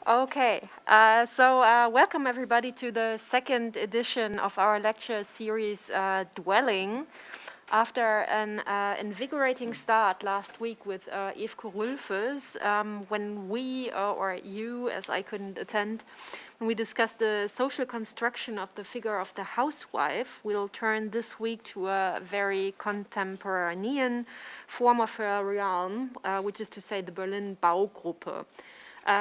Okay, welcome everybody to the second edition of our lecture series, Dwelling. After an invigorating start last week with Yves Korulfes, when we, or you, as I couldn't attend, when we discussed the social construction of the figure of the housewife, we'll turn this week to a very contemporanean form of her realm, which is to say the Berlin Baugruppe.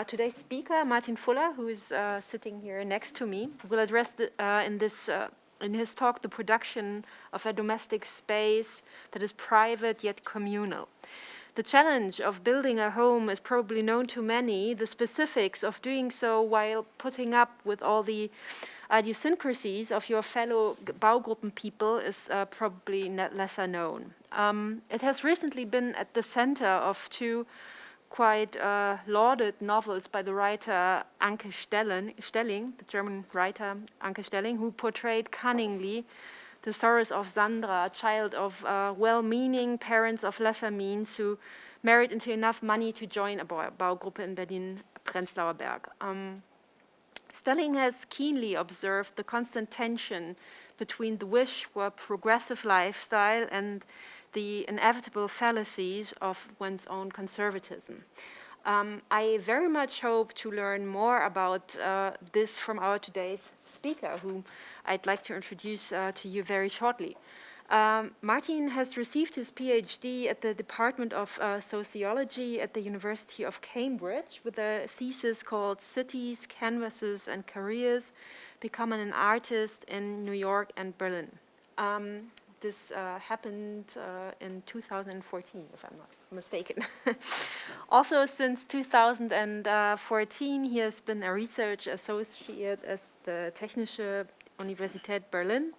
Today's speaker, Martin Fuller, who is sitting here next to me, will address in his talk the production of a domestic space that is private yet communal. The challenge of building a home is probably known to many. The specifics of doing so while putting up with all the idiosyncrasies of your fellow Baugruppen people is probably lesser known. It has recently been at the center of two quite lauded novels by the writer Anke Stelling, the German writer Anke Stelling, who portrayed cunningly the sorrows of Sandra, a child of well-meaning parents of lesser means who married into enough money to join a Baugruppe in Berlin-Prenzlauer Berg. Stelling has keenly observed the constant tension between the wish for a progressive lifestyle and the inevitable fallacies of one's own conservatism. I very much hope to learn more about this from our today's speaker, whom I'd like to introduce to you very shortly. Martin has received his PhD at the Department of Sociology at the University of Cambridge with a thesis called Cities, Canvases and Careers, Becoming an Artist in New York and Berlin. This happened in 2014, if I'm not mistaken. Also, since 2014, he has been a research associate at the Technische Universität Berlin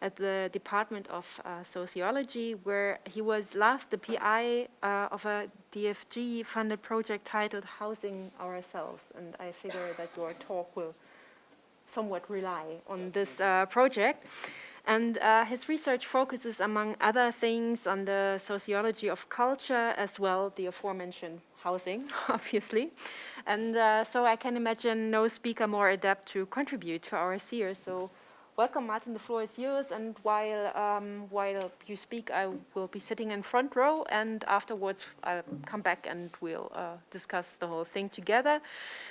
at the Department of Sociology, where he was last the PI of a DFG-funded project titled Housing Ourselves. And I figure that your talk will somewhat rely on this project. And his research focuses, among other things, on the sociology of culture, as well the aforementioned housing, obviously. And so I can imagine no speaker more adept to contribute to our series. So welcome, Martin, the floor is yours. And while you speak, I will be sitting in front row, and afterwards I'll come back and we'll discuss the whole thing together.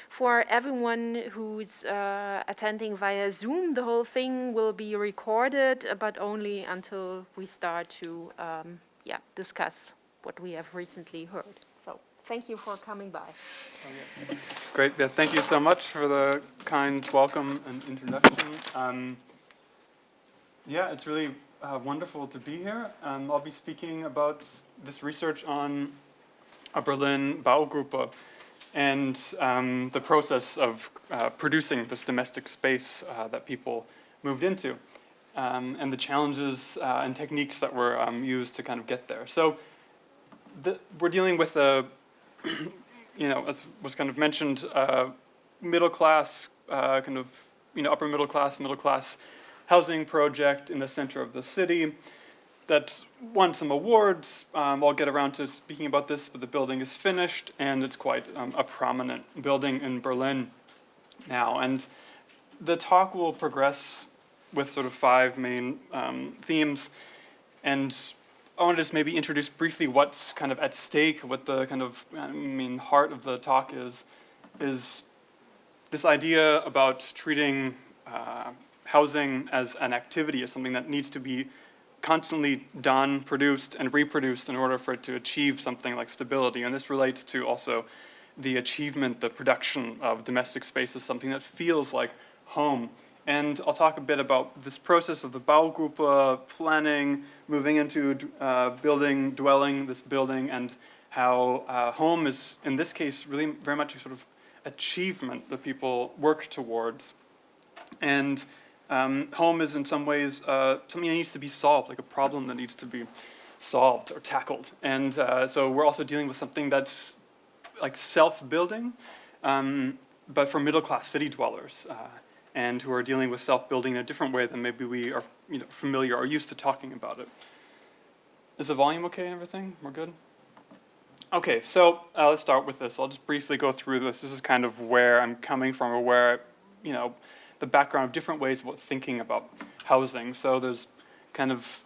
For everyone who's attending via Zoom, the whole thing will be recorded, but only until we start to discuss what we have recently heard. So thank you for coming by. Great. Yeah, thank you so much for the kind welcome and introduction. It's really wonderful to be here. I'll be speaking about this research on a Berlin Baugruppe and the process of producing this domestic space that people moved into, and the challenges and techniques that were used to kind of get there. So we're dealing with a, as was kind of mentioned, middle class, upper middle class housing project in the center of the city that's won some awards. I'll get around to speaking about this, but the building is finished, and it's quite a prominent building in Berlin now. And the talk will progress with sort of 5 main themes, and I want to just maybe introduce briefly what's kind of at stake, what the kind of heart of the talk is this idea about treating housing as an activity, as something that needs to be constantly done, produced, and reproduced in order for it to achieve something like stability. And this relates to also the achievement, the production of domestic space as something that feels like home. And I'll talk a bit about this process of the Baugruppe, planning, moving into dwelling, this building, and how home is, in this case, really very much a sort of achievement that people work towards. And home is in some ways something that needs to be solved, like a problem that needs to be solved or tackled. And so we're also dealing with something that's like self-building, but for middle-class city dwellers, and who are dealing with self-building in a different way than maybe we are familiar or used to talking about it. Is the volume okay and everything? We're good? Okay, so let's start with this. I'll just briefly go through this. This is kind of where I'm coming from, or where, the background of different ways about thinking about housing. So there's kind of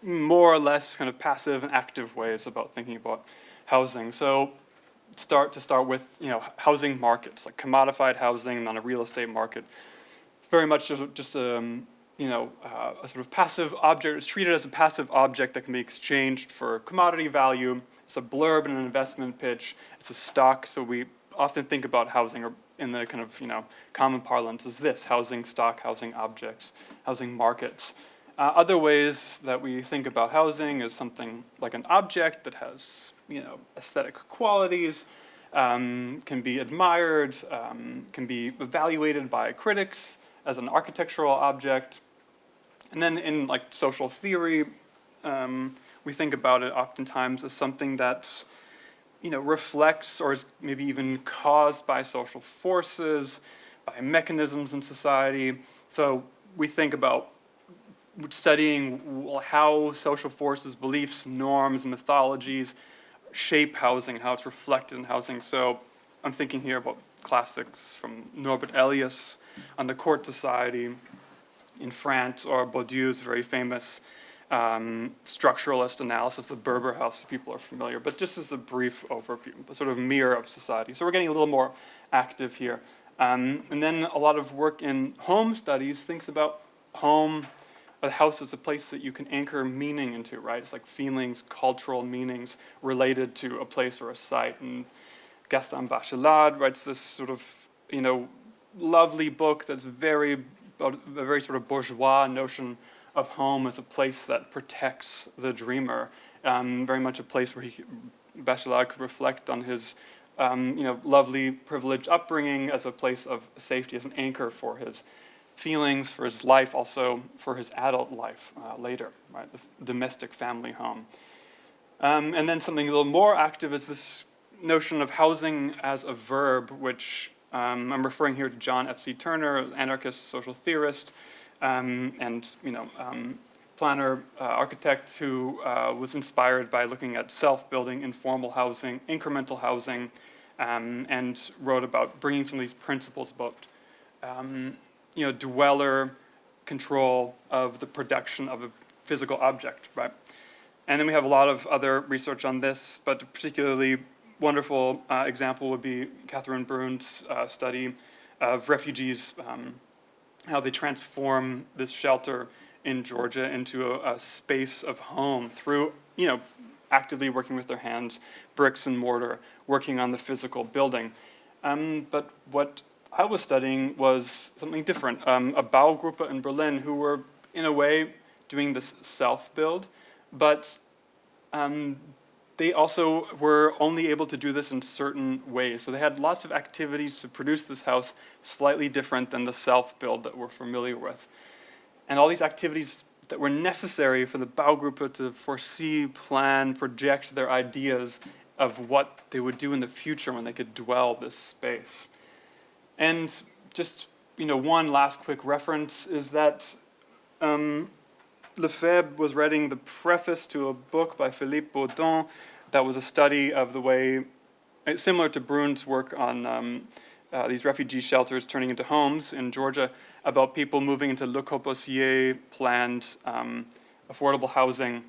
more or less kind of passive and active ways about thinking about housing. So start with, housing markets, like commodified housing on a real estate market. It's very much just a sort of passive object. It's treated as a passive object that can be exchanged for commodity value. It's a blurb in an investment pitch. It's a stock. So we often think about housing, or in the kind of common parlance, as this: housing stock, housing objects, housing markets. Other ways that we think about housing is something like an object that has aesthetic qualities, can be admired, can be evaluated by critics as an architectural object. And then in like social theory, we think about it oftentimes as something that's reflects or is maybe even caused by social forces, by mechanisms in society. So we think about studying how social forces, beliefs, norms, mythologies shape housing, how it's reflected in housing. So I'm thinking here about classics from Norbert Elias on the court society in France, or Bourdieu's very famous structuralist analysis of the Berber house, if people are familiar. But just as a brief overview, a sort of mirror of society. So we're getting a little more active here. And then a lot of work in home studies thinks about home. A house is a place that you can anchor meaning into, right? It's like feelings, cultural meanings related to a place or a site. And Gaston Bachelard writes this sort of, lovely book that's a very sort of bourgeois notion of home as a place that protects the dreamer. Very much a place where Bachelard could reflect on his, lovely, privileged upbringing as a place of safety, as an anchor for his feelings, for his life, also for his adult life later, right? The domestic family home. And then something a little more active is this notion of housing as a verb, which I'm referring here to John F.C. Turner, anarchist social theorist, and planner, architect, who was inspired by looking at self-building, informal housing, incremental housing, and wrote about bringing some of these principles about dweller control of the production of a physical object, right? And then we have a lot of other research on this, but a particularly wonderful example would be Catherine Brune's study of refugees, how they transform this shelter in Georgia into a space of home through, actively working with their hands, bricks and mortar, working on the physical building. But what I was studying was something different. A Baugruppe in Berlin, who were, in a way, doing this self-build, but they also were only able to do this in certain ways. So they had lots of activities to produce this house slightly different than the self-build that we're familiar with. And all these activities that were necessary for the Baugruppe to foresee, plan, project their ideas of what they would do in the future when they could dwell this space. And just, one last quick reference is that Lefebvre was writing the preface to a book by Philippe Baudin that was a study of the way, similar to Brune's work on these refugee shelters turning into homes in Georgia, about people moving into Le Corbusier planned affordable housing,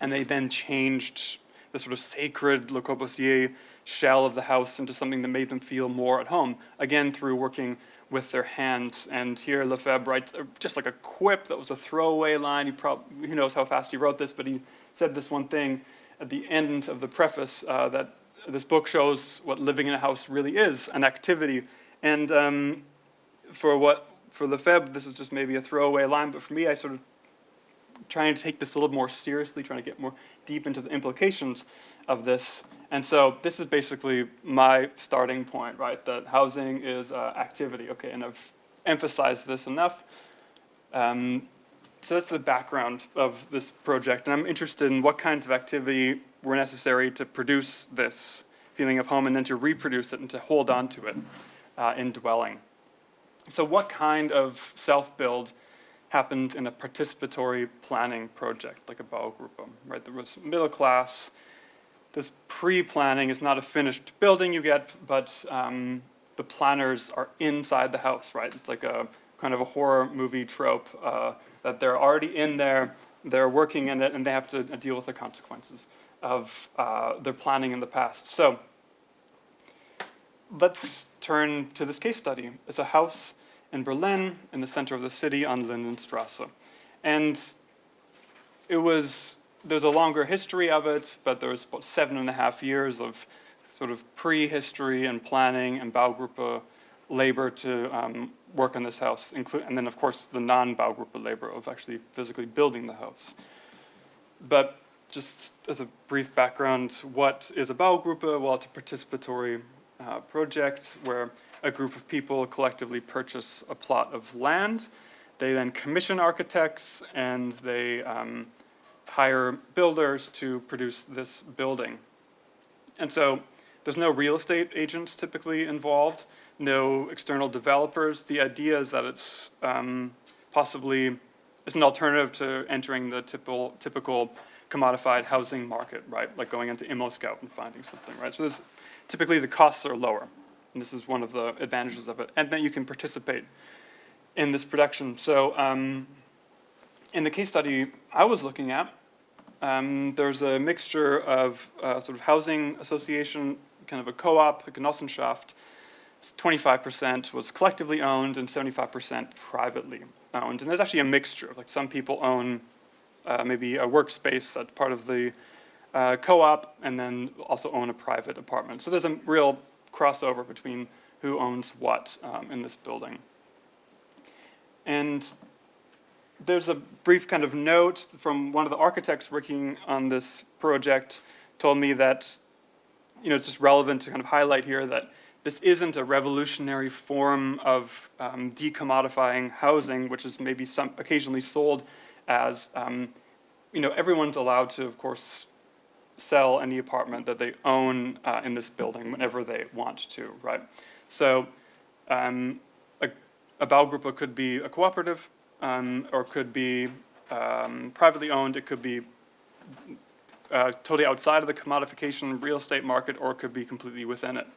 and they then changed the sort of sacred Le Corbusier shell of the house into something that made them feel more at home, again through working with their hands. And here Lefebvre writes just like a quip that was a throwaway line. Who knows how fast he wrote this, but he said this one thing at the end of the preface, that this book shows what living in a house really is, an activity. And for Lefebvre, this is just maybe a throwaway line, but for me, I sort of trying to take this a little more seriously, trying to get more deep into the implications of this. And so this is basically my starting point, right? That housing is activity. Okay, and I've emphasized this enough. So that's the background of this project. And I'm interested in what kinds of activity were necessary to produce this feeling of home and then to reproduce it and to hold on to it in dwelling. So what kind of self-build happened in a participatory planning project like a Baugruppe, right? There was middle class, this pre-planning is not a finished building you get, but the planners are inside the house, right? It's like a kind of a horror movie trope that they're already in there, they're working in it, and they have to deal with the consequences of their planning in the past. So let's turn to this case study. It's a house in Berlin, in the center of the city on Lindenstrasse. And there's a longer history of it, but there was about 7.5 years of sort of prehistory and planning and Baugruppe labor to work on this house, and then of course the non-Baugruppe labor of actually physically building the house. But just as a brief background, what is a Baugruppe? Well, it's a participatory project where a group of people collectively purchase a plot of land. They then commission architects and they hire builders to produce this building. And so there's no real estate agents typically involved, no external developers. The idea is that it's possibly it's an alternative to entering the typical commodified housing market, right? Like going into ImmoScout and finding something, right? So typically the costs are lower. And this is one of the advantages of it. And then you can participate in this production. So in the case study I was looking at, there's a mixture of sort of housing association, kind of a co-op, a Genossenschaft. 25% was collectively owned and 75% privately owned. And there's actually a mixture. Like some people own maybe a workspace that's part of the co-op and then also own a private apartment. So there's a real crossover between who owns what in this building. And there's a brief kind of note from one of the architects working on this project told me that, it's just relevant to kind of highlight here that this isn't a revolutionary form of decommodifying housing, which is maybe occasionally sold as, everyone's allowed to, of course, sell any apartment that they own in this building whenever they want to, right? So a Baugruppe could be a cooperative, or could be privately owned. It could be totally outside of the commodification real estate market, or it could be completely within it.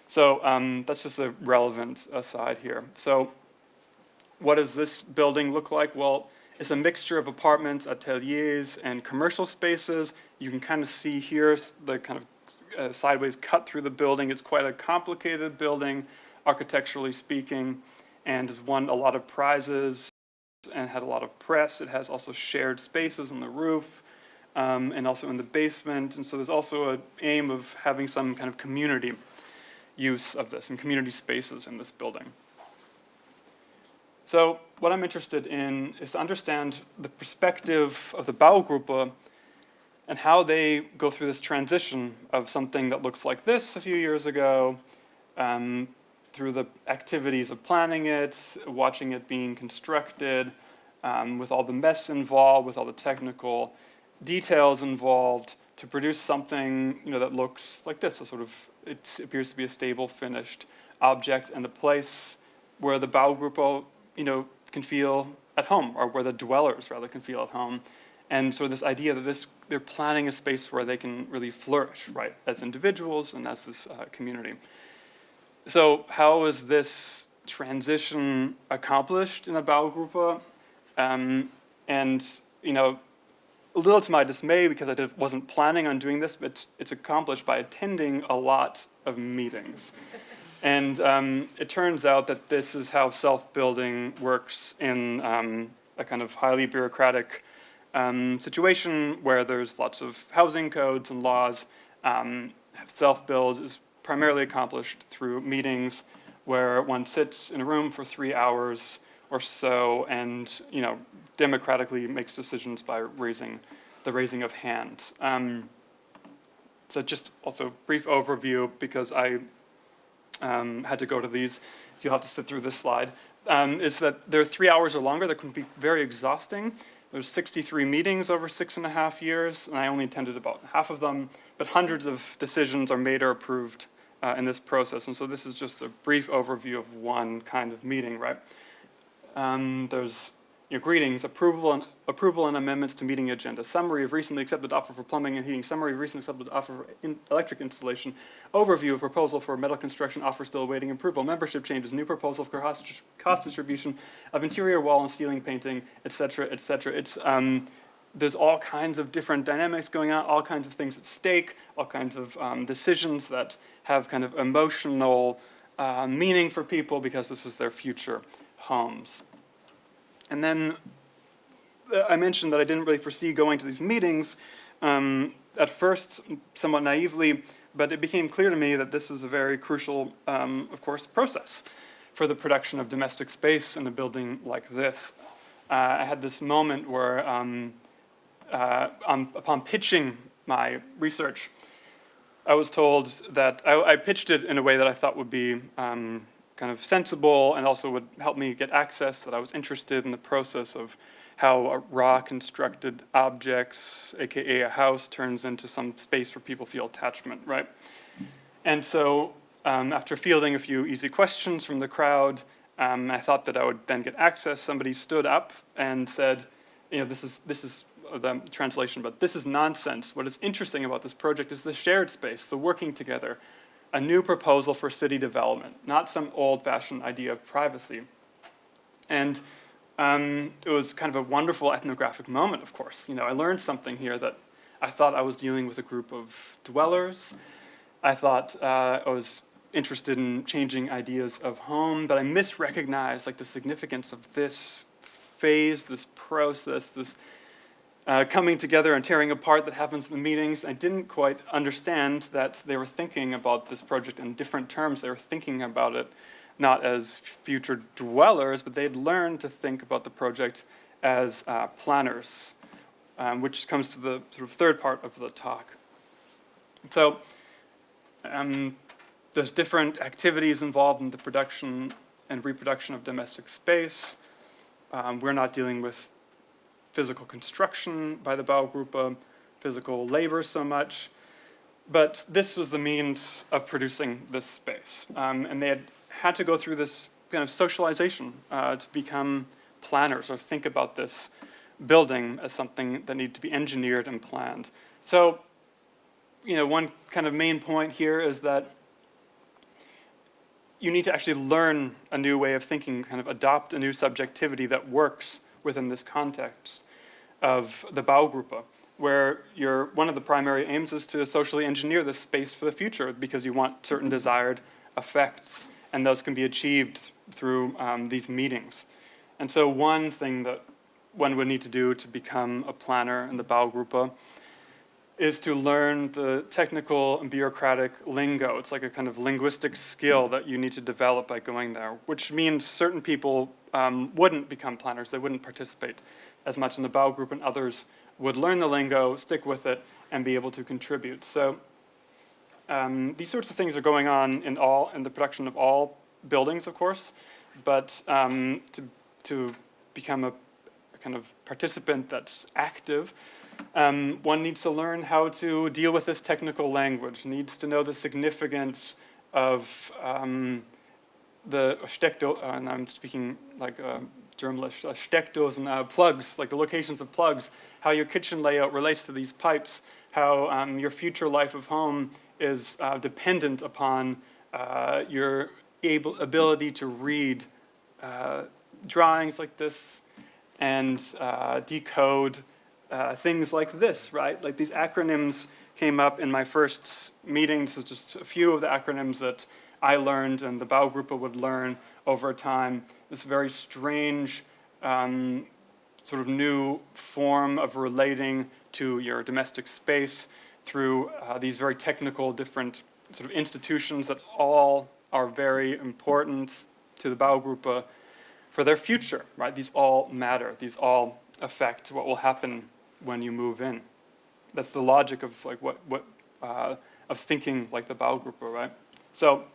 So that's just a relevant aside here. So what does this building look like? Well, it's a mixture of apartments, ateliers, and commercial spaces. You can kind of see here the kind of sideways cut through the building. It's quite a complicated building, architecturally speaking, and has won a lot of prizes and had a lot of press. It has also shared spaces on the roof and also in the basement. And so there's also an aim of having some kind of community use of this and community spaces in this building. So what I'm interested in is to understand the perspective of the Baugruppe and how they go through this transition of something that looks like this a few years ago, through the activities of planning it, watching it being constructed, with all the mess involved, with all the technical details involved, to produce something that looks like this. It appears to be a stable, finished object and a place where the Baugruppe can feel at home, or where the dwellers rather can feel at home. And so this idea that they're planning a space where they can really flourish, right, as individuals and as this community. So how is this transition accomplished in a Baugruppe? And a little to my dismay, because I wasn't planning on doing this, but it's accomplished by attending a lot of meetings. And it turns out that this is how self-building works in a kind of highly bureaucratic situation where there's lots of housing codes and laws. Self-build is primarily accomplished through meetings where one sits in a room for 3 hours or so and democratically makes decisions by raising of hands. So just also brief overview, because I had to go to these, so you'll have to sit through this slide, is that they're 3 hours or longer. That can be very exhausting. There's 63 meetings over 6.5 years, and I only attended about half of them, but hundreds of decisions are made or approved in this process. And so this is just a brief overview of one kind of meeting, right? There's greetings, approval and amendments to meeting agenda, summary of recently accepted offer for plumbing and heating, summary of recently accepted offer for electric installation, overview of proposal for metal construction, offer still awaiting approval, membership changes, new proposal for cost distribution of interior wall and ceiling painting, etc., etc. It's there's all kinds of different dynamics going on, all kinds of things at stake, all kinds of decisions that have kind of emotional meaning for people because this is their future homes. And then I mentioned that I didn't really foresee going to these meetings at first, somewhat naively, but it became clear to me that this is a very crucial, of course, process for the production of domestic space in a building like this. I had this moment where, upon pitching my research, I was told that I pitched it in a way that I thought would be kind of sensible and also would help me get access, that I was interested in the process of how raw constructed objects, aka a house, turns into some space where people feel attachment, right? And so after fielding a few easy questions from the crowd, I thought that I would then get access. Somebody stood up and said, this is the translation, but this is nonsense. What is interesting about this project is the shared space, the working together, a new proposal for city development, not some old-fashioned idea of privacy. And it was kind of a wonderful ethnographic moment, of course. I learned something here that I thought I was dealing with a group of dwellers. I thought I was interested in changing ideas of home, but I misrecognized the significance of this phase, this process, this coming together and tearing apart that happens in the meetings. I didn't quite understand that they were thinking about this project in different terms. They were thinking about it not as future dwellers, but they'd learned to think about the project as planners, which comes to the sort of third part of the talk. So there's different activities involved in the production and reproduction of domestic space. We're not dealing with physical construction by the Baugruppe, physical labor so much, but this was the means of producing this space. And they had to go through this kind of socialization to become planners or think about this building as something that needed to be engineered and planned. So, one kind of main point here is that you need to actually learn a new way of thinking, kind of adopt a new subjectivity that works within this context of the Baugruppe, where one of the primary aims is to socially engineer this space for the future because you want certain desired effects, and those can be achieved through these meetings. And so one thing that one would need to do to become a planner in the Baugruppe is to learn the technical and bureaucratic lingo. It's like a kind of linguistic skill that you need to develop by going there, which means certain people wouldn't become planners. They wouldn't participate as much in the Baugruppe, and others would learn the lingo, stick with it, and be able to contribute. So these sorts of things are going on in the production of all buildings, of course, but to become a kind of participant that's active, one needs to learn how to deal with this technical language, needs to know the significance of the and I'm speaking like Germanish, Steckdosen, plugs, like the locations of plugs, how your kitchen layout relates to these pipes, how your future life of home is dependent upon your ability to read drawings like this and decode things like this, right? Like these acronyms came up in my first meeting, so just a few of the acronyms that I learned and the Baugruppe would learn over time. This very strange sort of new form of relating to your domestic space through these very technical different sort of institutions that all are very important to the Baugruppe for their future, right? These all matter. These all affect what will happen when you move in. That's the logic of like of thinking like the Baugruppe, right? So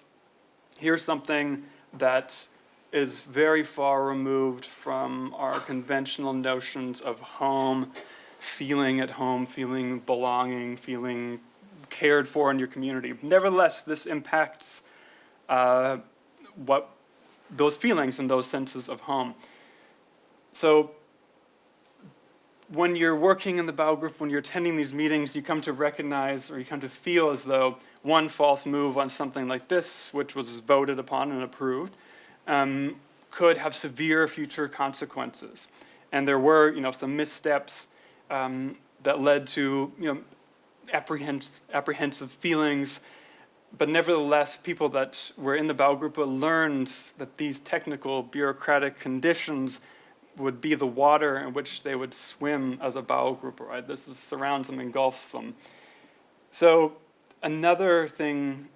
here's something that is very far removed from our conventional notions of home, feeling at home, feeling belonging, feeling cared for in your community. Nevertheless, this impacts what those feelings and those senses of home. So when you're working in the Baugruppe, when you're attending these meetings, you come to recognize or you come to feel as though one false move on something like this, which was voted upon and approved, could have severe future consequences. And there were, some missteps that led to, apprehensive feelings. But nevertheless, people that were in the Baugruppe learned that these technical bureaucratic conditions would be the water in which they would swim as a Baugruppe, right? This surrounds them, engulfs them. So another thing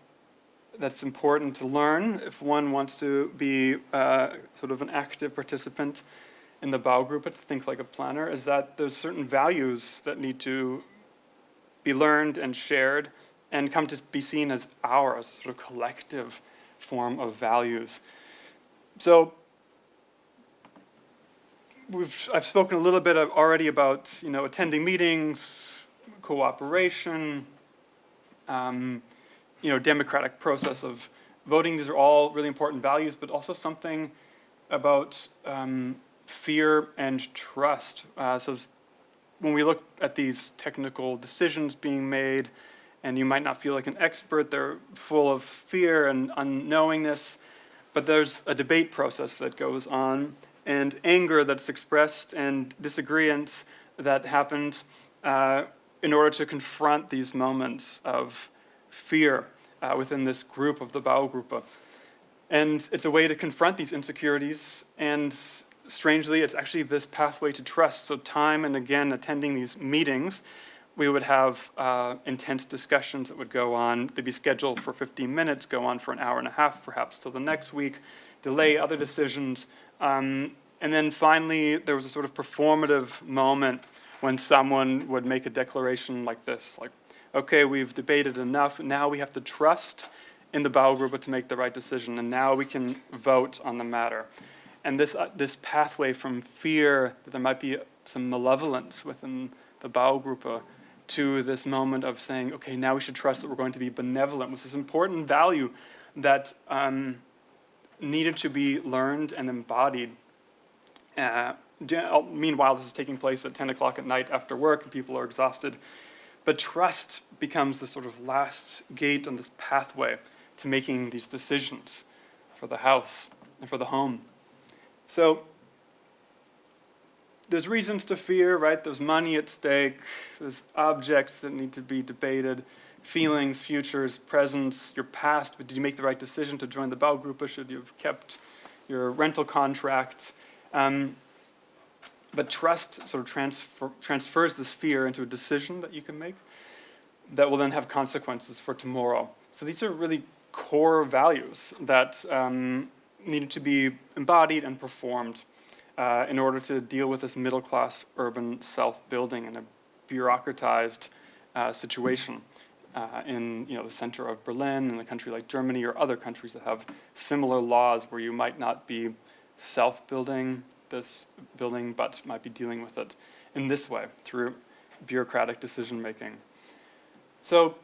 that's important to learn if one wants to be sort of an active participant in the Baugruppe, to think like a planner, is that there's certain values that need to be learned and shared and come to be seen as ours, sort of collective form of values. So I've spoken a little bit already about attending meetings, cooperation, democratic process of voting. These are all really important values, but also something about fear and trust. So when we look at these technical decisions being made, and you might not feel like an expert, they're full of fear and unknowingness, but there's a debate process that goes on, and anger that's expressed, and disagreements that happens in order to confront these moments of fear within this group of the Baugruppe. And it's a way to confront these insecurities, and strangely, it's actually this pathway to trust. So time and again, attending these meetings, we would have intense discussions that would go on. They'd be scheduled for 15 minutes, go on for an hour and a half, perhaps till the next week, delay other decisions. And then finally, there was a sort of performative moment when someone would make a declaration like this, like, okay, we've debated enough, now we have to trust in the Baugruppe to make the right decision, and now we can vote on the matter. And this pathway from fear that there might be some malevolence within the Baugruppe to this moment of saying, okay, now we should trust that we're going to be benevolent, was this important value that needed to be learned and embodied. Meanwhile, this is taking place at 10 o'clock at night after work, and people are exhausted. But trust becomes the sort of last gate on this pathway to making these decisions for the house and for the home. So there's reasons to fear, right? There's money at stake, there's objects that need to be debated, feelings, futures, presents, your past. But did you make the right decision to join the Baugruppe? Should you have kept your rental contract? But trust sort of transfers this fear into a decision that you can make that will then have consequences for tomorrow. So these are really core values that needed to be embodied and performed in order to deal with this middle-class urban self-building in a bureaucratized situation in the center of Berlin, in a country like Germany, or other countries that have similar laws where you might not be self-building this building, but might be dealing with it in this way, through bureaucratic decision-making. So,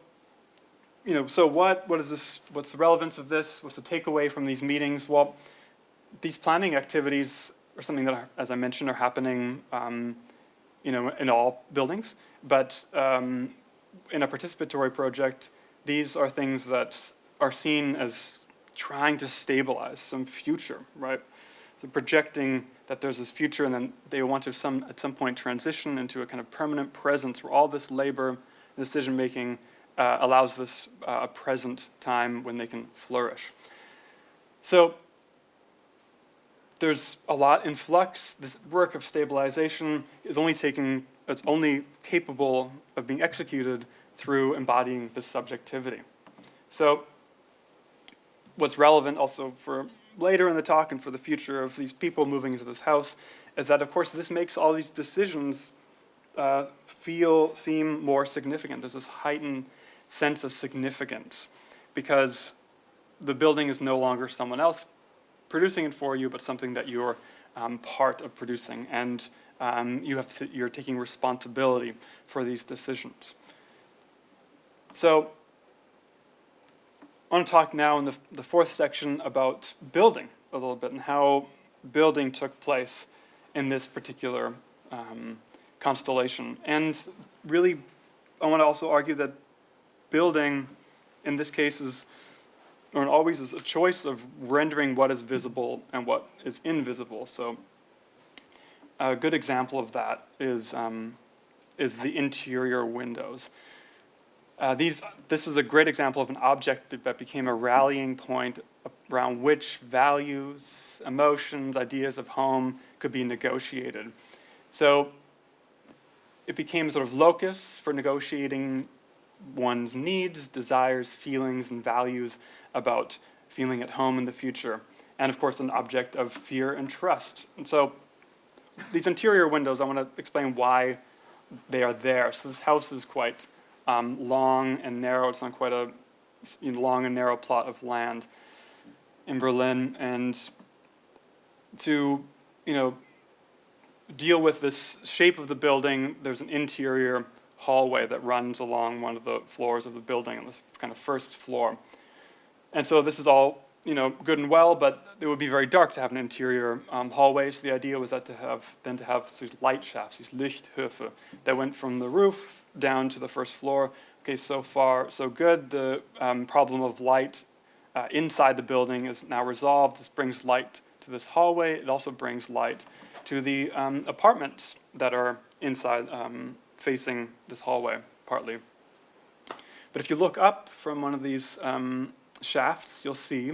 so what is this? What's the relevance of this? What's the takeaway from these meetings? Well, these planning activities are something that, as I mentioned, are happening, in all buildings. But in a participatory project, these are things that are seen as trying to stabilize some future, right? So projecting that there's this future, and then they want to at some point transition into a kind of permanent presence where all this labor and decision-making allows this a present time when they can flourish. So there's a lot in flux. This work of stabilization is it's only capable of being executed through embodying this subjectivity. So what's relevant also for later in the talk and for the future of these people moving into this house is that, of course, this makes all these decisions seem more significant. There's this heightened sense of significance because the building is no longer someone else producing it for you, but something that you're part of producing, and you're taking responsibility for these decisions. So I want to talk now in the fourth section about building a little bit and how building took place in this particular constellation. And really, I want to also argue that building, in this case, is, or always is, a choice of rendering what is visible and what is invisible. So a good example of that is the interior windows. This is a great example of an object that became a rallying point around which values, emotions, ideas of home could be negotiated. So it became sort of locus for negotiating one's needs, desires, feelings, and values about feeling at home in the future. And of course, an object of fear and trust. And so these interior windows, I want to explain why they are there. So this house is quite long and narrow. It's on quite a long and narrow plot of land in Berlin. And to deal with this shape of the building, there's an interior hallway that runs along one of the floors of the building, on this kind of first floor. And so this is all good and well, but it would be very dark to have an interior hallway. So the idea was that to have these light shafts, these Lichthöfe, that went from the roof down to the first floor. Okay, so far so good. The problem of light inside the building is now resolved. This brings light to this hallway. It also brings light to the apartments that are inside, facing this hallway, partly. But if you look up from one of these shafts, you'll see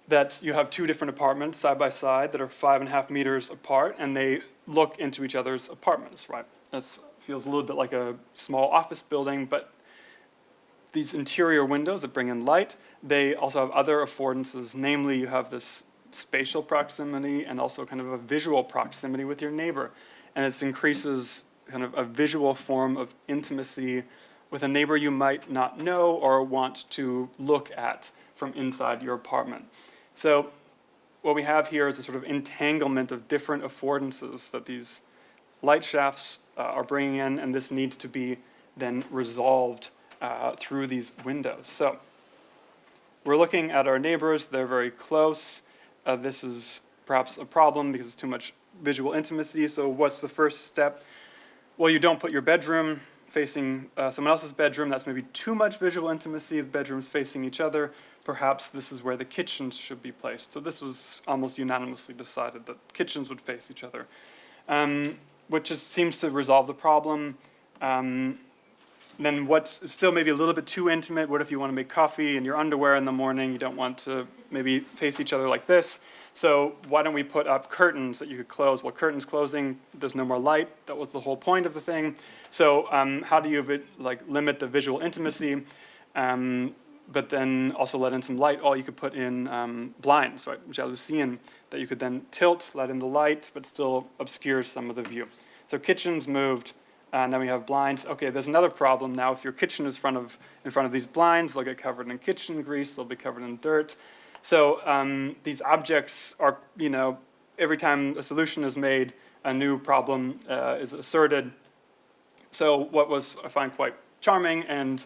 that you have two different apartments side by side that are 5.5 meters apart, and they look into each other's apartments, right? This feels a little bit like a small office building, but these interior windows that bring in light, they also have other affordances. Namely, you have this spatial proximity and also kind of a visual proximity with your neighbor. And this increases kind of a visual form of intimacy with a neighbor you might not know or want to look at from inside your apartment. So what we have here is a sort of entanglement of different affordances that these light shafts are bringing in, and this needs to be then resolved through these windows. So we're looking at our neighbors. They're very close. This is perhaps a problem because it's too much visual intimacy. So what's the first step? Well, you don't put your bedroom facing someone else's bedroom. That's maybe too much visual intimacy. The bedrooms facing each other. Perhaps this is where the kitchens should be placed. So this was almost unanimously decided that kitchens would face each other, which seems to resolve the problem. Then what's still maybe a little bit too intimate? What if you want to make coffee in your underwear in the morning? You don't want to maybe face each other like this. So why don't we put up curtains that you could close? Well, curtains closing, there's no more light. That was the whole point of the thing. So how do you limit the visual intimacy, but then also let in some light? Oh, you could put in blinds, right? Jalousien, that you could then tilt, let in the light, but still obscures some of the view. So kitchens moved. Now we have blinds. Okay, there's another problem now. If your kitchen is in front of these blinds, they'll get covered in kitchen grease. They'll be covered in dirt. So these objects are, every time a solution is made, a new problem is asserted. So what I find quite charming and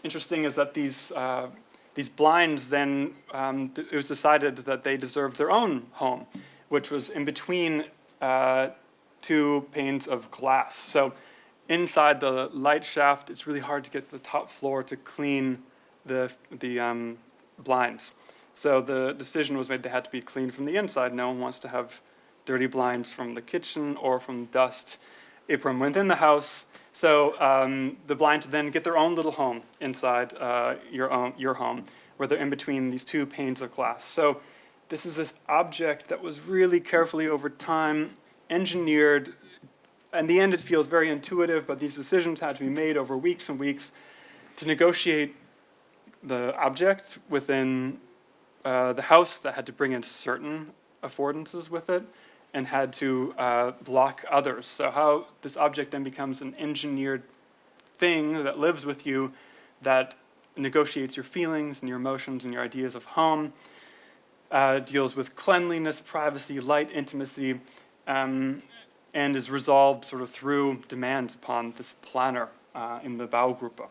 interesting is that these blinds then, it was decided that they deserved their own home, which was in between two panes of glass. So inside the light shaft, it's really hard to get to the top floor to clean the blinds. So the decision was made they had to be cleaned from the inside. No one wants to have dirty blinds from the kitchen or from dust from within the house. So the blinds then get their own little home inside your home, where they're in between these two panes of glass. So this is this object that was really carefully over time engineered. In the end, it feels very intuitive, but these decisions had to be made over weeks and weeks to negotiate the object within the house that had to bring in certain affordances with it and had to block others. So how this object then becomes an engineered thing that lives with you, that negotiates your feelings and your emotions and your ideas of home, deals with cleanliness, privacy, light, intimacy, and is resolved sort of through demands upon this planner in the Baugruppe.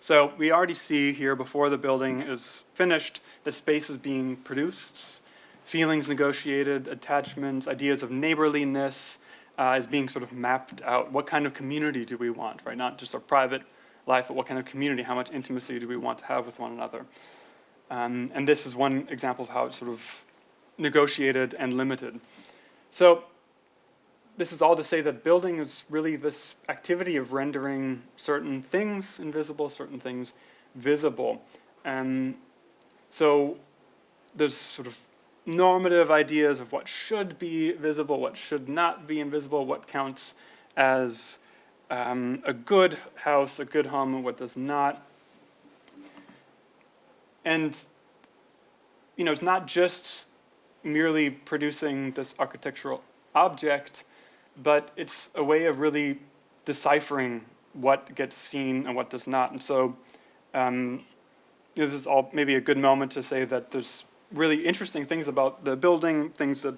So we already see here, before the building is finished, the space is being produced, feelings negotiated, attachments, ideas of neighborliness, is being sort of mapped out. What kind of community do we want, right? Not just our private life, but what kind of community, how much intimacy do we want to have with one another? And this is one example of how it's sort of negotiated and limited. So this is all to say that building is really this activity of rendering certain things invisible, certain things visible. And so there's sort of normative ideas of what should be visible, what should not be invisible, what counts as a good house, a good home, and what does not. And it's not just merely producing this architectural object, but it's a way of really deciphering what gets seen and what does not. And so this is all maybe a good moment to say that there's really interesting things about the building, things that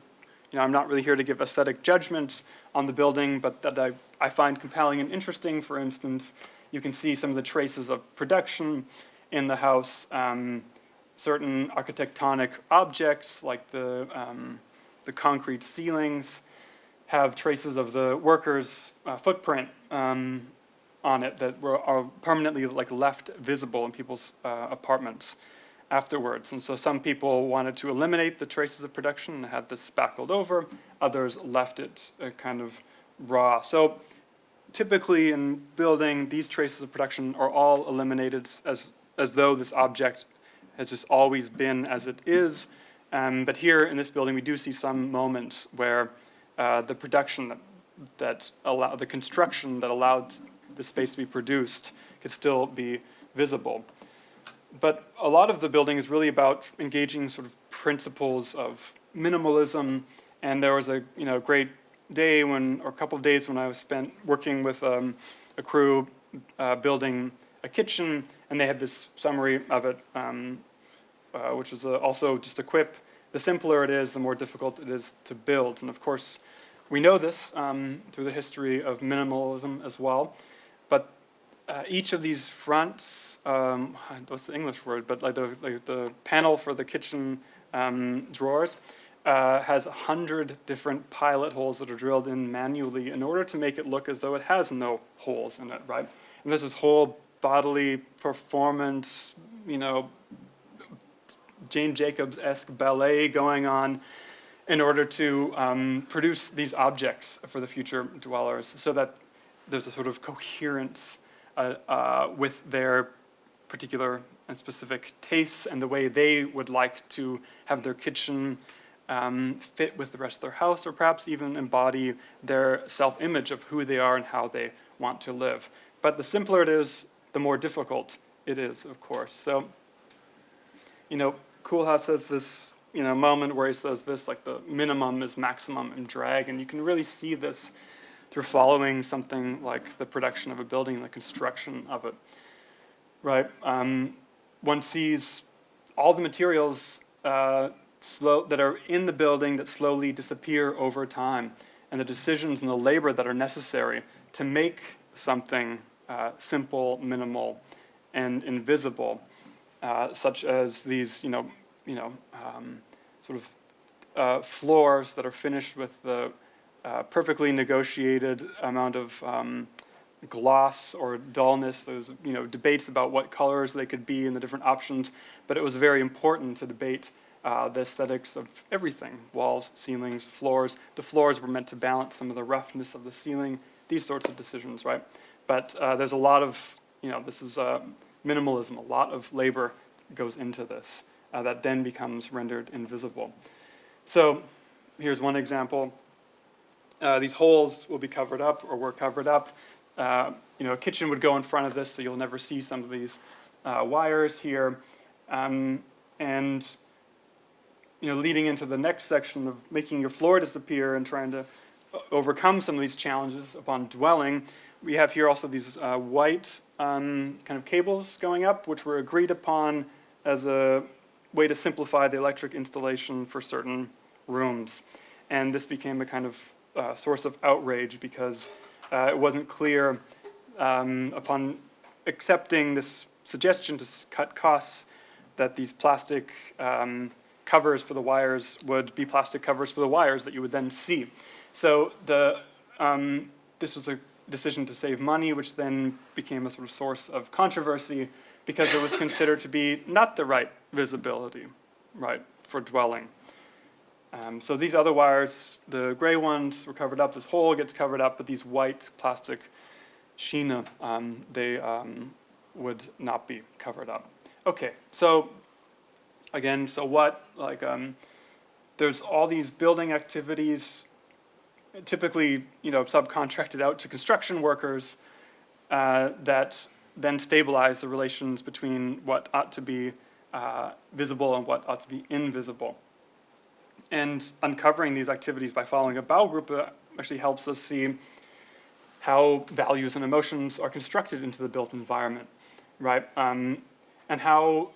I'm not really here to give aesthetic judgments on the building, but that I find compelling and interesting. For instance, you can see some of the traces of production in the house. Certain architectonic objects, like the concrete ceilings, have traces of the workers' footprint on it that are permanently left visible in people's apartments afterwards. And so some people wanted to eliminate the traces of production and had this spackled over. Others left it kind of raw. So typically in building, these traces of production are all eliminated as though this object has just always been as it is. But here in this building, we do see some moments where the production the construction that allowed the space to be produced could still be visible. But a lot of the building is really about engaging sort of principles of minimalism. And there was a great day or a couple of days when I was spent working with a crew building a kitchen, and they had this summary of it, which was also just a quip. The simpler it is, the more difficult it is to build. And of course, we know this through the history of minimalism as well. But each of these fronts, what's the English word? But the panel for the kitchen drawers has 100 different pilot holes that are drilled in manually in order to make it look as though it has no holes in it, right? And this is whole bodily performance, Jane Jacobs-esque ballet going on in order to produce these objects for the future dwellers, so that there's a sort of coherence with their particular and specific tastes and the way they would like to have their kitchen fit with the rest of their house, or perhaps even embody their self-image of who they are and how they want to live. But the simpler it is, the more difficult it is, of course. So, Koolhaas has this, moment where he says this, like the minimum is maximum in drag, and you can really see this through following something like the production of a building and the construction of it, right? One sees all the materials that are in the building that slowly disappear over time, and the decisions and the labor that are necessary to make something simple, minimal, and invisible, such as these, sort of floors that are finished with the perfectly negotiated amount of gloss or dullness. There's debates about what colors they could be and the different options, but it was very important to debate the aesthetics of everything: walls, ceilings, floors. The floors were meant to balance some of the roughness of the ceiling. These sorts of decisions, right? But there's a lot of this is minimalism. A lot of labor goes into this that then becomes rendered invisible. So here's one example. These holes will be covered up, or were covered up. A kitchen would go in front of this, so you'll never see some of these wires here. And leading into the next section of making your floor disappear and trying to overcome some of these challenges upon dwelling, we have here also these white kind of cables going up, which were agreed upon as a way to simplify the electric installation for certain rooms. And this became a kind of source of outrage because it wasn't clear upon accepting this suggestion to cut costs that these plastic covers for the wires would be plastic covers for the wires that you would then see. So the this was a decision to save money, which then became a sort of source of controversy because it was considered to be not the right visibility, right, for dwelling. So these other wires, the gray ones, were covered up. This hole gets covered up, but these white plastic Schiene, they would not be covered up. Okay, so again, so what? Like, there's all these building activities, typically, subcontracted out to construction workers that then stabilize the relations between what ought to be visible and what ought to be invisible. And uncovering these activities by following a Baugruppe actually helps us see how values and emotions are constructed into the built environment, right? And how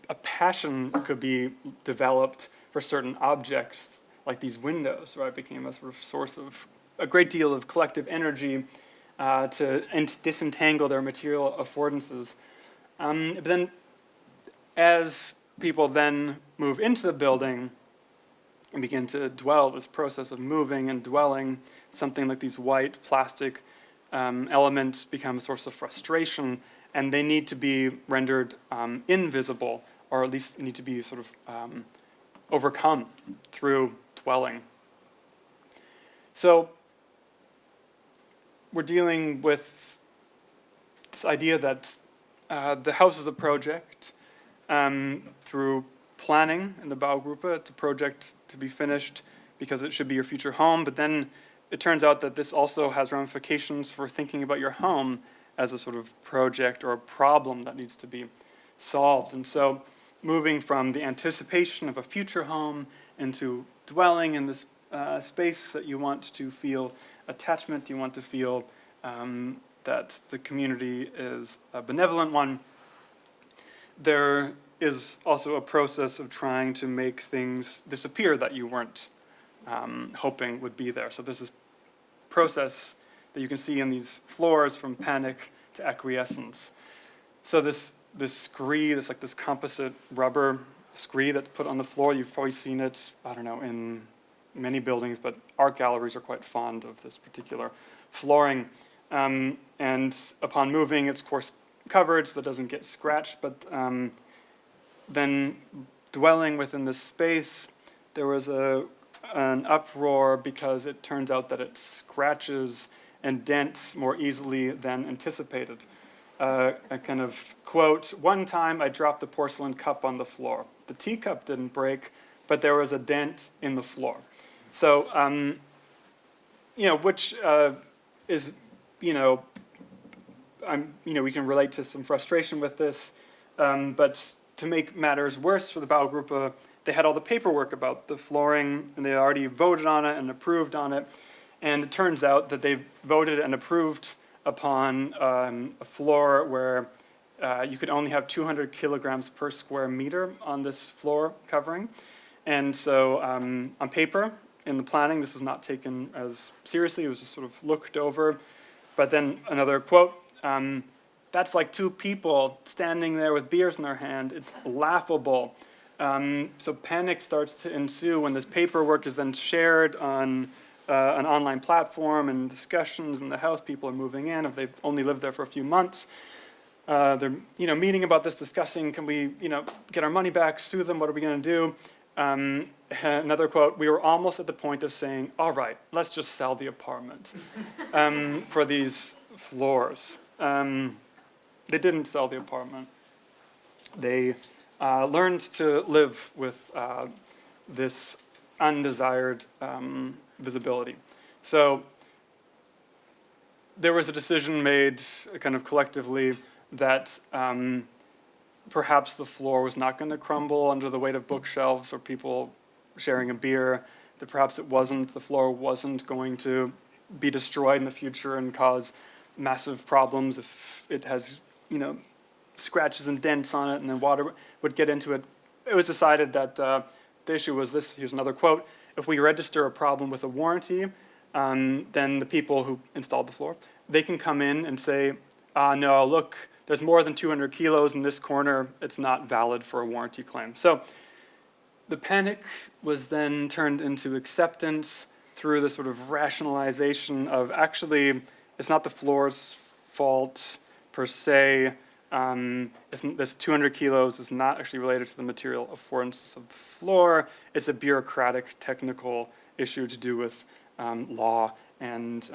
a passion could be developed for certain objects, like these windows, right? Became a sort of source of a great deal of collective energy to disentangle their material affordances. But then, as people then move into the building and begin to dwell, this process of moving and dwelling, something like these white plastic elements become a source of frustration, and they need to be rendered invisible, or at least need to be sort of overcome through dwelling. So we're dealing with this idea that the house is a project. Through planning in the Baugruppe, it's a project to be finished because it should be your future home, but then it turns out that this also has ramifications for thinking about your home as a sort of project or a problem that needs to be solved. And so moving from the anticipation of a future home into dwelling in this space that you want to feel attachment, you want to feel that the community is a benevolent one, there is also a process of trying to make things disappear that you weren't hoping would be there. So there's this process that you can see in these floors from panic to acquiescence. So this scree, this composite rubber scree that's put on the floor, you've probably seen it, I don't know, in many buildings, but art galleries are quite fond of this particular flooring. And upon moving, it's of course covered so that it doesn't get scratched, but then dwelling within this space, there was an uproar because it turns out that it scratches and dents more easily than anticipated. A kind of quote, "One time I dropped the porcelain cup on the floor. The teacup didn't break, but there was a dent in the floor." So, which is, we can relate to some frustration with this, but to make matters worse for the Baugruppe, they had all the paperwork about the flooring, and they already voted on it and approved on it. And it turns out that they voted and approved upon a floor where you could only have 200 kilograms per square meter on this floor covering. And so on paper, in the planning, this was not taken as seriously. It was just sort of looked over. But then another quote, "That's like two people standing there with beers in their hand. It's laughable." So panic starts to ensue when this paperwork is then shared on an online platform, and discussions in the house. People are moving in if they've only lived there for a few months. They're meeting about this, discussing, can we get our money back, sue them, what are we going to do? Another quote, "We were almost at the point of saying, all right, let's just sell the apartment for these floors." They didn't sell the apartment. They learned to live with this undesired visibility. So there was a decision made kind of collectively that perhaps the floor was not going to crumble under the weight of bookshelves or people sharing a beer, that perhaps the floor wasn't going to be destroyed in the future and cause massive problems if it has, scratches and dents on it and then water would get into it. It was decided that the issue was this, here's another quote, "If we register a problem with a warranty, then the people who installed the floor, they can come in and say, no, look, there's more than 200 kilos in this corner, it's not valid for a warranty claim." So the panic was then turned into acceptance through this sort of rationalization of actually it's not the floor's fault per se. This 200 kilos is not actually related to the material affordances of the floor. It's a bureaucratic, technical issue to do with law and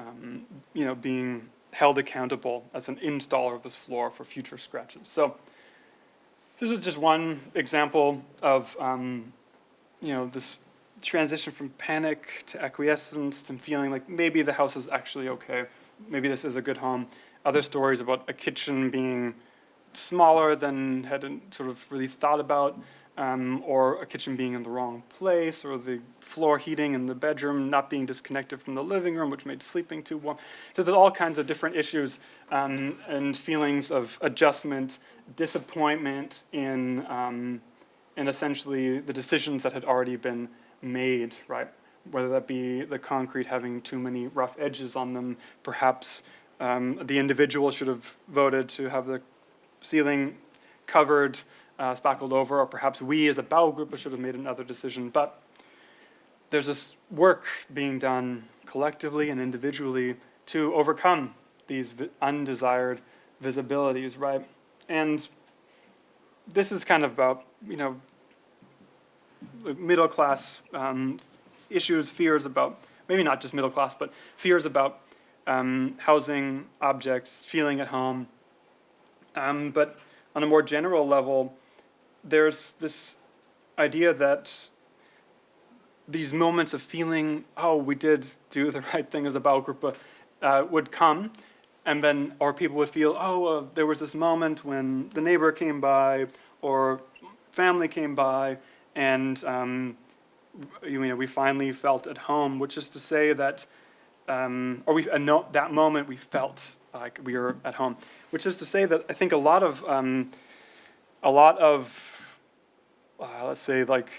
being held accountable as an installer of this floor for future scratches. So this is just one example of this transition from panic to acquiescence and feeling like maybe the house is actually okay, maybe this is a good home. Other stories about a kitchen being smaller than hadn't sort of really thought about, or a kitchen being in the wrong place, or the floor heating in the bedroom not being disconnected from the living room, which made sleeping too warm. So there's all kinds of different issues and feelings of adjustment, disappointment in essentially the decisions that had already been made, right? Whether that be the concrete having too many rough edges on them, perhaps the individual should have voted to have the ceiling covered, spackled over, or perhaps we as a Baugruppe should have made another decision. But there's this work being done collectively and individually to overcome these undesired visibilities, right? And this is kind of about, middle class issues, fears about, maybe not just middle class, but fears about housing objects, feeling at home. But on a more general level, there's this idea that these moments of feeling, oh, we did do the right thing as a Baugruppe, would come, and then, or people would feel, oh, there was this moment when the neighbor came by, or family came by, and we finally felt at home, which is to say that, that moment we felt like we were at home, which is to say that I think a lot of let's say like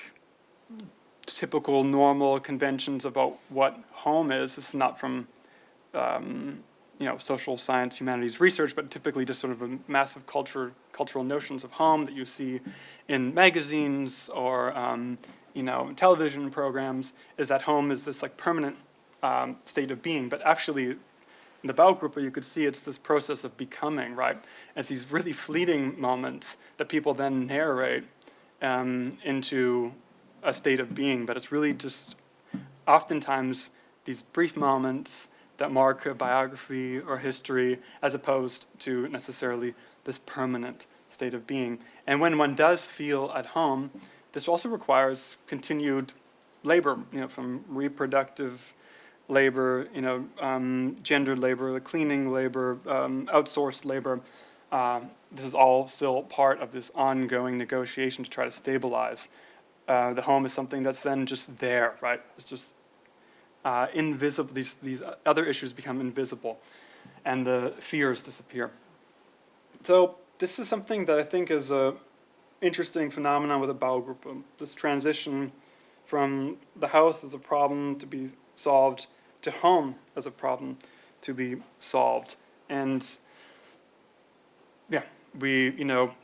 typical normal conventions about what home is. This is not from social science, humanities research, but typically just sort of a massive cultural notions of home that you see in magazines or television programs, is that home is this like permanent state of being. But actually, in the Baugruppe, you could see it's this process of becoming, right? It's these really fleeting moments that people then narrate into a state of being, but it's really just oftentimes these brief moments that mark a biography or history, as opposed to necessarily this permanent state of being. And when one does feel at home, this also requires continued labor, from reproductive labor, gendered labor, cleaning labor, outsourced labor. This is all still part of this ongoing negotiation to try to stabilize. The home is something that's then just there, right? It's just invisible. These other issues become invisible, and the fears disappear. So this is something that I think is a interesting phenomenon with a Baugruppe. This transition from the house as a problem to be solved to home as a problem to be solved. And we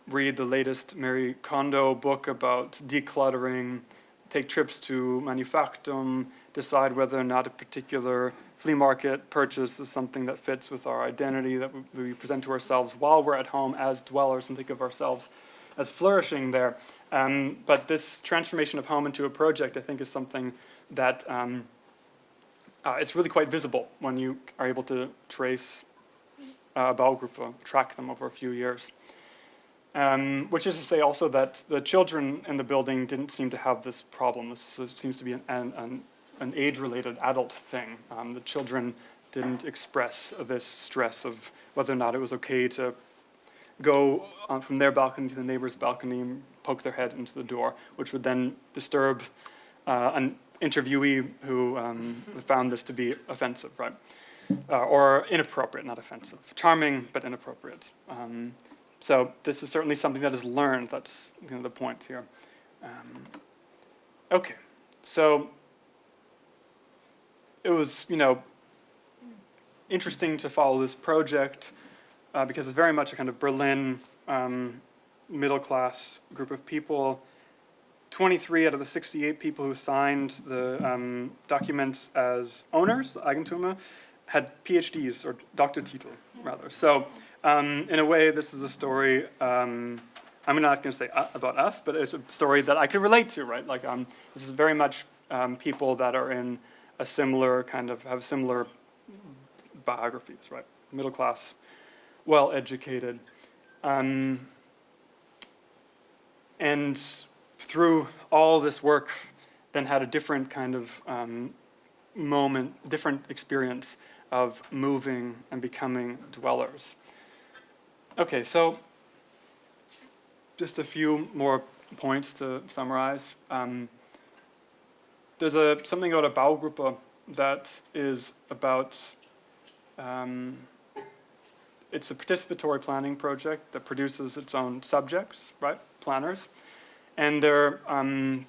read the latest Marie Kondo book about decluttering, take trips to Manufaktum, decide whether or not a particular flea market purchase is something that fits with our identity that we present to ourselves while we're at home as dwellers and think of ourselves as flourishing there. But this transformation of home into a project, I think, is something that it's really quite visible when you are able to trace Baugruppe, track them over a few years. Which is to say also that the children in the building didn't seem to have this problem. This seems to be an age-related adult thing. The children didn't express this stress of whether or not it was okay to go from their balcony to the neighbor's balcony and poke their head into the door, which would then disturb an interviewee who found this to be offensive, right? Or inappropriate, not offensive. Charming, but inappropriate. So this is certainly something that is learned. That's the point here. Okay, so it was interesting to follow this project because it's very much a kind of Berlin middle class group of people 23 out of the 68 people who signed the documents as owners, the Eigentümer, had PhDs, or Doktortitel, rather. So in a way, this is a story, I'm not going to say about us, but it's a story that I could relate to, right? Like, this is very much people that are in a similar kind of, have similar biographies, right? Middle class, well-educated. And through all this work, then had a different kind of moment, different experience of moving and becoming dwellers. Okay, so just a few more points to summarize. There's something about a Baugruppe that is about, it's a participatory planning project that produces its own subjects, right, planners. And there's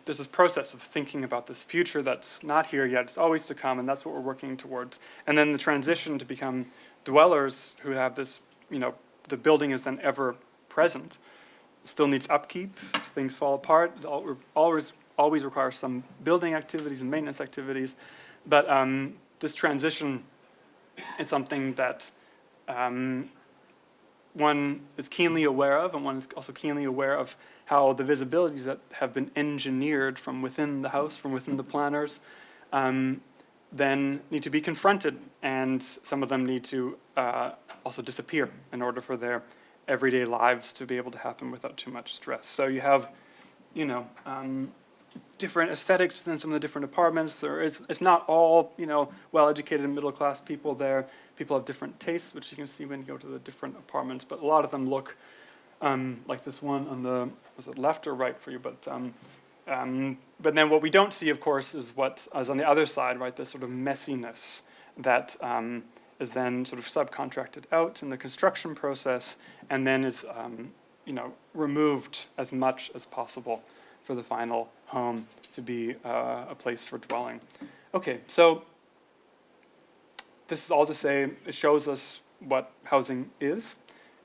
this process of thinking about this future that's not here yet, it's always to come, and that's what we're working towards. And then the transition to become dwellers who have this, the building is then ever present, still needs upkeep, things fall apart, it always requires some building activities and maintenance activities, but this transition is something that one is keenly aware of, and one is also keenly aware of how the visibilities that have been engineered from within the house, from within the planners, then need to be confronted, and some of them need to also disappear in order for their everyday lives to be able to happen without too much stress. So you have, different aesthetics within some of the different apartments. It's not all, well-educated and middle-class people there. People have different tastes, which you can see when you go to the different apartments, but a lot of them look like this one on the, was it left or right for you? But then what we don't see, of course, is what is on the other side, right? This sort of messiness that is then sort of subcontracted out in the construction process, and then is, removed as much as possible for the final home to be a place for dwelling. Okay, so this is all to say, it shows us what housing is.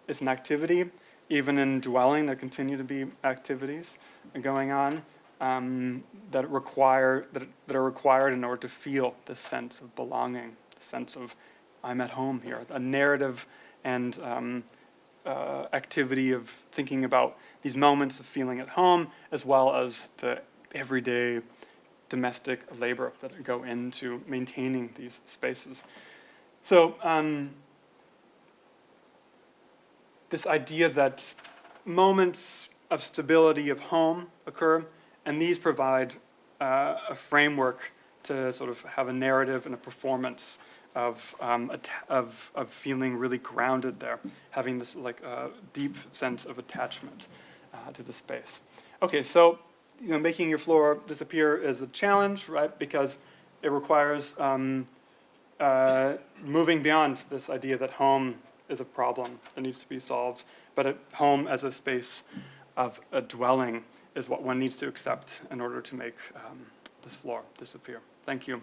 It's an activity. Even in dwelling, there continue to be activities going on that are required in order to feel this sense of belonging, the sense of I'm at home here, a narrative and activity of thinking about these moments of feeling at home, as well as the everyday domestic labor that go into maintaining these spaces. So this idea that moments of stability of home occur, and these provide a framework to sort of have a narrative and a performance of feeling really grounded there, having this like deep sense of attachment to the space. Okay, so making your floor disappear is a challenge, right? Because it requires moving beyond this idea that home is a problem that needs to be solved, but home as a space of a dwelling is what one needs to accept in order to make this floor disappear. Thank you.